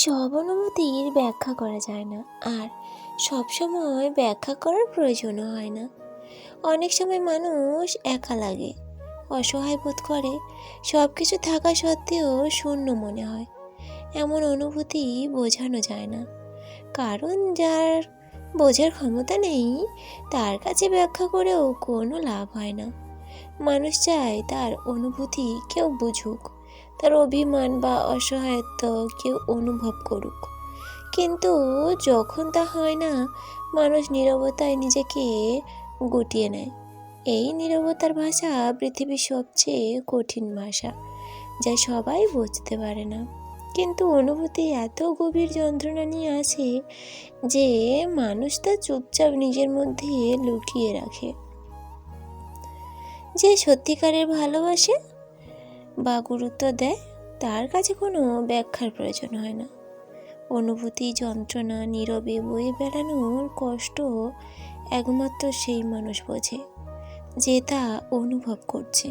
সব অনুভূতির ব্যাখ্যা করা যায় না, আর সবসময় ব্যাখ্যা করার প্রয়োজনও হয় না। অনেক সময় মানুষ একা লাগে, অসহায় বোধ করে, সব কিছু থাকা সত্ত্বেও শূন্য মনে হয়। এমন অনুভূতি বোঝানো যায় না, কারণ যার বোঝার ক্ষমতা নেই তার কাছে ব্যাখ্যা করেও কোনো লাভ হয় না। মানুষ চায় তার অনুভূতি কেউ বুঝুক, তার অভিমান বা অসহায়ত্ব কেউ অনুভব করুক। কিন্তু যখন তা হয় না, মানুষ নীরবতায় নিজেকে গুটিয়ে নেয়। এই নীরবতার ভাষা পৃথিবীর সবচেয়ে কঠিন ভাষা, যা সবাই বুঝতে পারে না। কিন্তু অনুভূতি এত গভীর যন্ত্রণা নিয়ে আসে যে মানুষ তা চুপচাপ নিজের মধ্যে লুকিয়ে রাখে। যে সত্যিকারের ভালোবাসে বা গুরুত্ব দেয়, তার কাছে কোনো ব্যাখ্যার প্রয়োজন হয় না। অনুভূতি, যন্ত্রণা নীরবে বয়ে বেড়ানোর কষ্ট একমাত্র সেই মানুষ বোঝে যে তা অনুভব করছে।